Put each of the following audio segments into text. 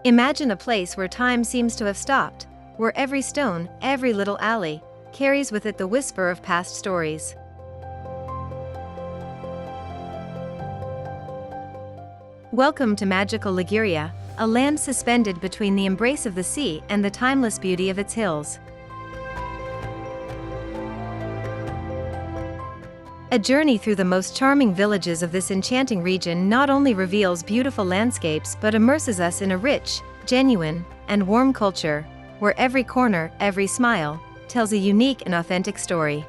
Imagine a place where time seems to have stopped, where every stone, every little alley, carries with it the whisper of past stories. Welcome to magical Liguria, a land suspended between the embrace of the sea and the timeless beauty of its hills. A journey through the most charming villages of this enchanting region not only reveals beautiful landscapes but immerses us in a rich, genuine, and warm culture, where every corner, every smile, tells a unique and authentic story.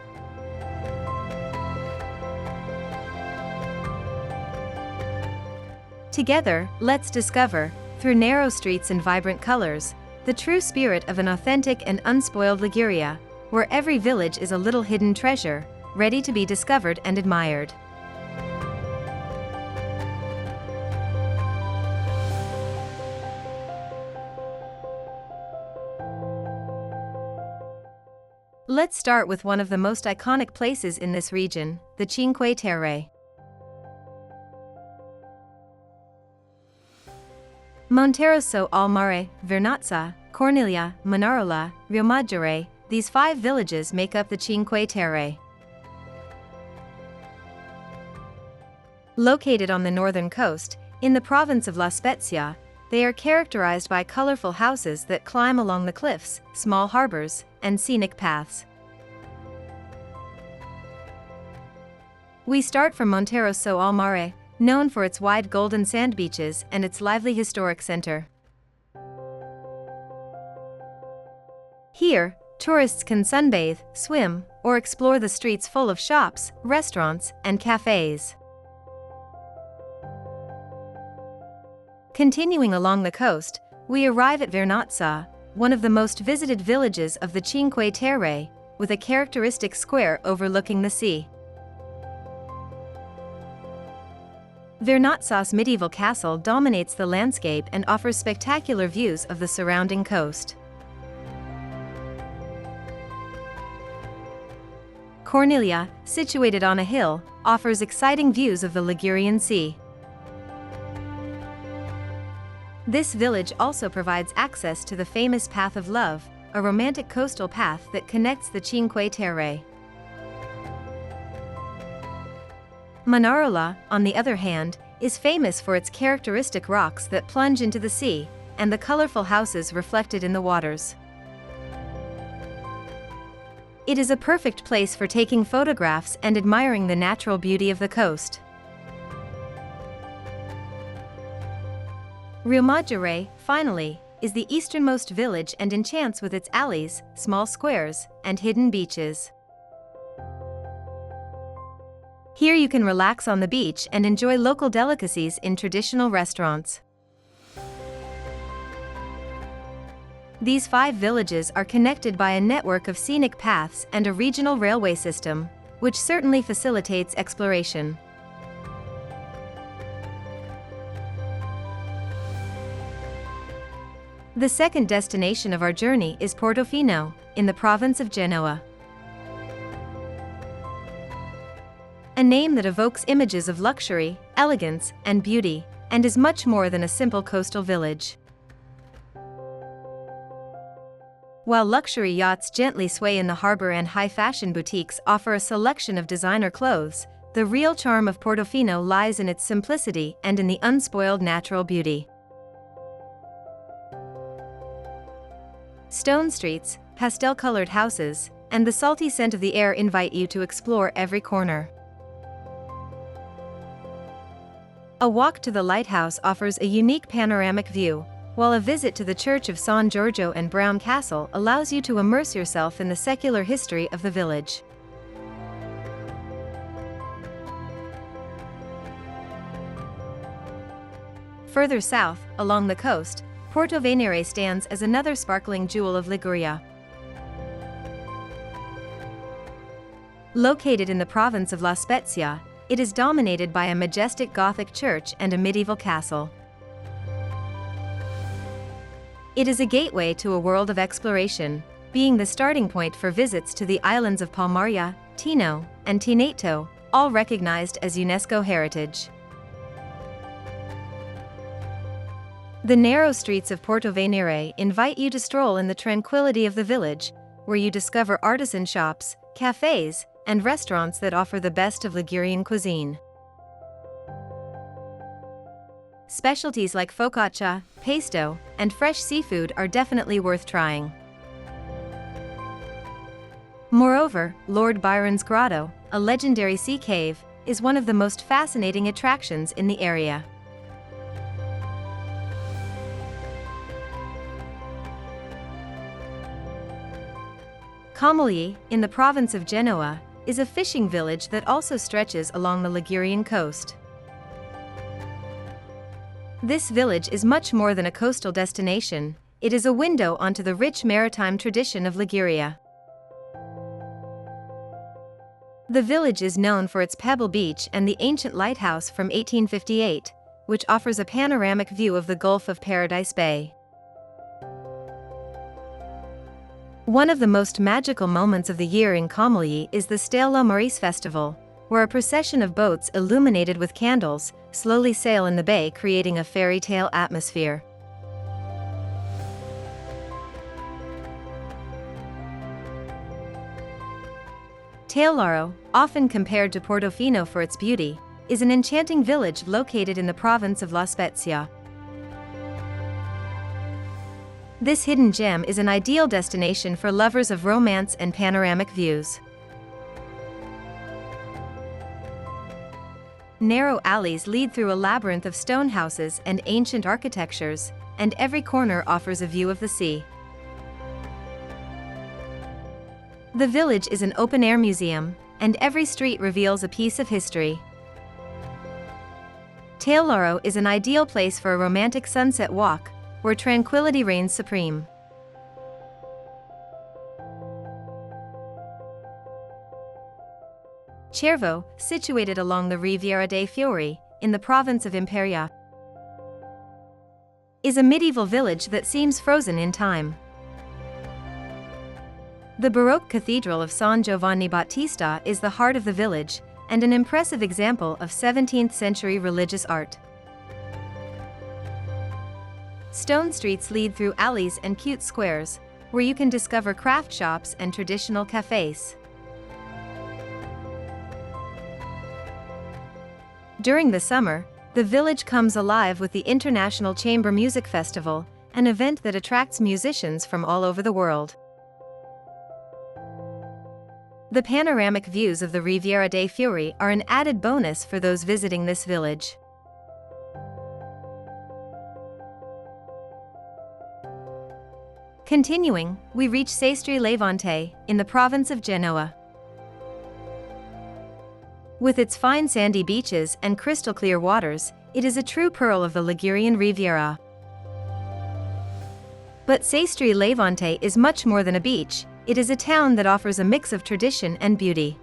Together, let's discover, through narrow streets and vibrant colors, the true spirit of an authentic and unspoiled Liguria, where every village is a little hidden treasure, ready to be discovered and admired. Let's start with one of the most iconic places in this region, the Cinque Terre. Monterosso al Mare, Vernazza, Corniglia, Manarola, Riomaggiore, these 5 villages make up the Cinque Terre. Located on the northern coast, in the province of La Spezia, they are characterized by colorful houses that climb along the cliffs, small harbors, and scenic paths. We start from Monterosso al Mare, known for its wide golden sand beaches and its lively historic center. Here, tourists can sunbathe, swim, or explore the streets full of shops, restaurants, and cafes. Continuing along the coast, we arrive at Vernazza, one of the most visited villages of the Cinque Terre, with a characteristic square overlooking the sea. Vernazza's medieval castle dominates the landscape and offers spectacular views of the surrounding coast. Corniglia, situated on a hill, offers exciting views of the Ligurian Sea. This village also provides access to the famous Path of Love, a romantic coastal path that connects the Cinque Terre. Manarola, on the other hand, is famous for its characteristic rocks that plunge into the sea, and the colorful houses reflected in the waters. It is a perfect place for taking photographs and admiring the natural beauty of the coast. Riomaggiore, finally, is the easternmost village and enchants with its alleys, small squares, and hidden beaches. Here you can relax on the beach and enjoy local delicacies in traditional restaurants. These 5 villages are connected by a network of scenic paths and a regional railway system, which certainly facilitates exploration. The second destination of our journey is Portofino, in the province of Genoa. A name that evokes images of luxury, elegance, and beauty, and is much more than a simple coastal village. While luxury yachts gently sway in the harbor and high-fashion boutiques offer a selection of designer clothes, the real charm of Portofino lies in its simplicity and in the unspoiled natural beauty. Stone streets, pastel-colored houses, and the salty scent of the air invite you to explore every corner. A walk to the lighthouse offers a unique panoramic view, while a visit to the Church of San Giorgio and Brown Castle allows you to immerse yourself in the secular history of the village. Further south, along the coast, Portovenere stands as another sparkling jewel of Liguria. Located in the province of La Spezia, it is dominated by a majestic Gothic church and a medieval castle. It is a gateway to a world of exploration, being the starting point for visits to the islands of Palmaria, Tino, and Tineto, all recognized as UNESCO heritage. The narrow streets of Portovenere invite you to stroll in the tranquility of the village, where you discover artisan shops, cafes, and restaurants that offer the best of Ligurian cuisine. Specialties like focaccia, pesto, and fresh seafood are definitely worth trying. Moreover, Lord Byron's Grotto, a legendary sea cave, is one of the most fascinating attractions in the area. Camogli, in the province of Genoa, is a fishing village that also stretches along the Ligurian coast. This village is much more than a coastal destination, it is a window onto the rich maritime tradition of Liguria. The village is known for its pebble beach and the ancient lighthouse from 1858, which offers a panoramic view of the Gulf of Paradise Bay. One of the most magical moments of the year in Camogli is the Stella Maris Festival, where a procession of boats illuminated with candles slowly sail in the bay, creating a fairy tale atmosphere. Tellaro, often compared to Portofino for its beauty, is an enchanting village located in the province of La Spezia. This hidden gem is an ideal destination for lovers of romance and panoramic views. Narrow alleys lead through a labyrinth of stone houses and ancient architectures, and every corner offers a view of the sea. The village is an open-air museum, and every street reveals a piece of history. Tellaro is an ideal place for a romantic sunset walk, where tranquility reigns supreme. Cervo, situated along the Riviera dei Fiori, in the province of Imperia, is a medieval village that seems frozen in time. The Baroque Cathedral of San Giovanni Battista is the heart of the village, and an impressive example of 17th-century religious art. Stone streets lead through alleys and cute squares, where you can discover craft shops and traditional cafes. During the summer, the village comes alive with the International Chamber Music Festival, an event that attracts musicians from all over the world. The panoramic views of the Riviera dei Fiori are an added bonus for those visiting this village. Continuing, we reach Sestri Levante, in the province of Genoa. With its fine sandy beaches and crystal-clear waters, it is a true pearl of the Ligurian Riviera. But Sestri Levante is much more than a beach, it is a town that offers a mix of tradition and beauty.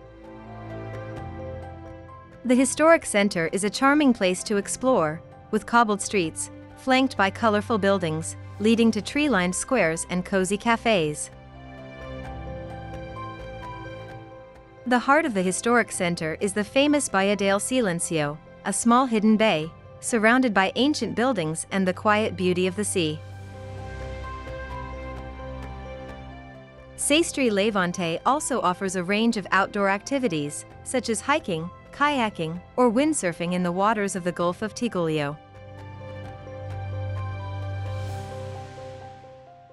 The historic center is a charming place to explore, with cobbled streets, flanked by colorful buildings, leading to tree-lined squares and cozy cafes. The heart of the historic center is the famous Baía del Silencio, a small hidden bay, surrounded by ancient buildings and the quiet beauty of the sea. Sestri Levante also offers a range of outdoor activities, such as hiking, kayaking, or windsurfing in the waters of the Gulf of Tigulio.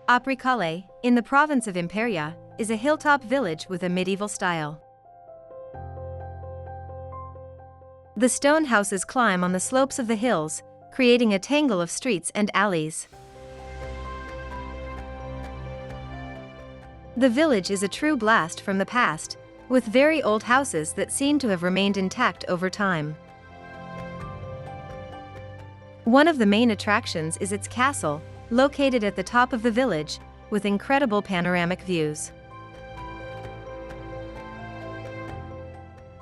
Apricale, in the province of Imperia, is a hilltop village with a medieval style. The stone houses climb on the slopes of the hills, creating a tangle of streets and alleys. The village is a true blast from the past, with very old houses that seem to have remained intact over time. One of the main attractions is its castle, located at the top of the village, with incredible panoramic views.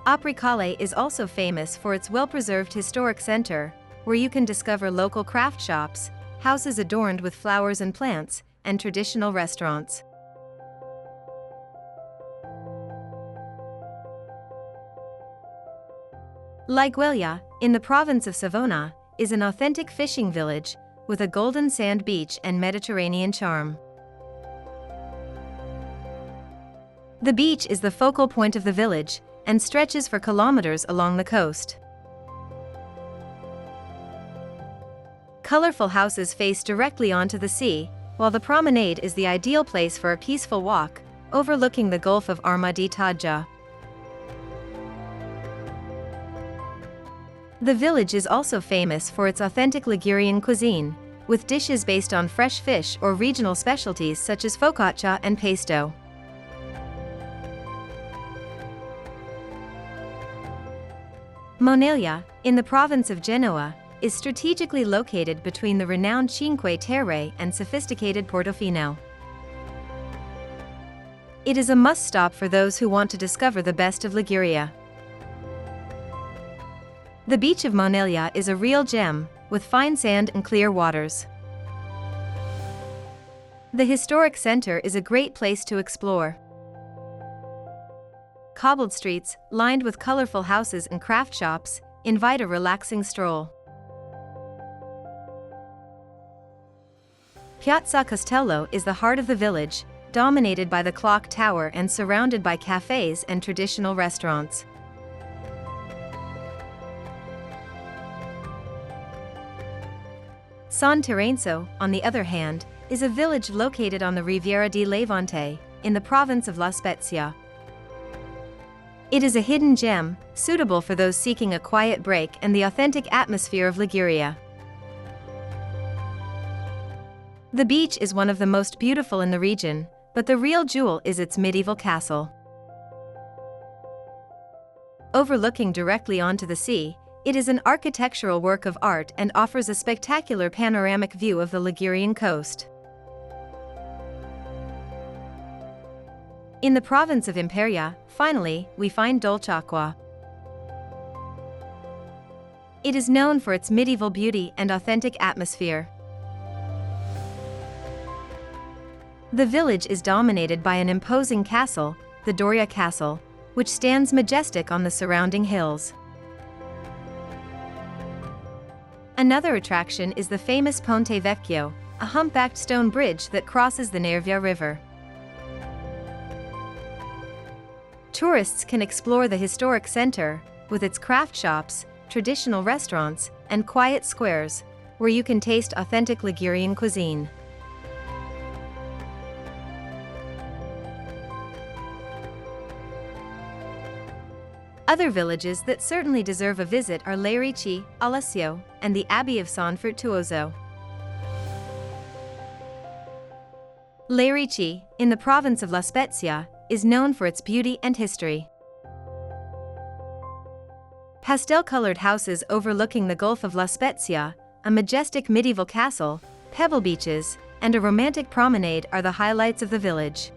Apricale is also famous for its well-preserved historic center, where you can discover local craft shops, houses adorned with flowers and plants, and traditional restaurants. Laigueglia, in the province of Savona, is an authentic fishing village, with a golden sand beach and Mediterranean charm. The beach is the focal point of the village and stretches for kilometers along the coast. Colorful houses face directly onto the sea, while the promenade is the ideal place for a peaceful walk, overlooking the Gulf of Arma di Taggia. The village is also famous for its authentic Ligurian cuisine, with dishes based on fresh fish or regional specialties such as focaccia and pesto. Moneglia, in the province of Genoa, is strategically located between the renowned Cinque Terre and sophisticated Portofino. It is a must-stop for those who want to discover the best of Liguria. The beach of Moneglia is a real gem, with fine sand and clear waters. The historic center is a great place to explore. Cobbled streets, lined with colorful houses and craft shops, invite a relaxing stroll. Piazza Castello is the heart of the village, dominated by the clock tower and surrounded by cafes and traditional restaurants. San Terenzo, on the other hand, is a village located on the Riviera di Levante, in the province of La Spezia. It is a hidden gem, suitable for those seeking a quiet break and the authentic atmosphere of Liguria. The beach is one of the most beautiful in the region, but the real jewel is its medieval castle. Overlooking directly onto the sea, it is an architectural work of art and offers a spectacular panoramic view of the Ligurian coast. In the province of Imperia, finally, we find Dolceacqua. It is known for its medieval beauty and authentic atmosphere. The village is dominated by an imposing castle, the Doria Castle, which stands majestic on the surrounding hills. Another attraction is the famous Ponte Vecchio, a humpbacked stone bridge that crosses the Nervia River. Tourists can explore the historic center, with its craft shops, traditional restaurants, and quiet squares, where you can taste authentic Ligurian cuisine. Other villages that certainly deserve a visit are Lerici, Alassio, and the Abbey of San Fruttuoso. Lerici, in the province of La Spezia, is known for its beauty and history. Pastel-colored houses overlooking the Gulf of La Spezia, a majestic medieval castle, pebble beaches, and a romantic promenade are the highlights of the village.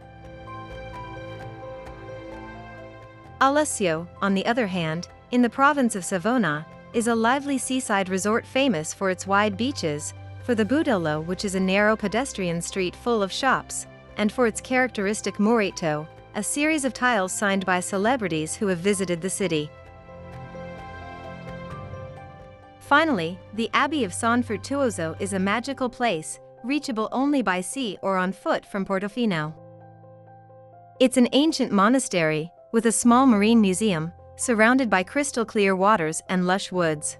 Alassio, on the other hand, in the province of Savona, is a lively seaside resort famous for its wide beaches, for the Budillo, which is a narrow pedestrian street full of shops, and for its characteristic muretto, a series of tiles signed by celebrities who have visited the city. Finally, the Abbey of San Fruttuoso is a magical place, reachable only by sea or on foot from Portofino. It's an ancient monastery, with a small marine museum, surrounded by crystal-clear waters and lush woods.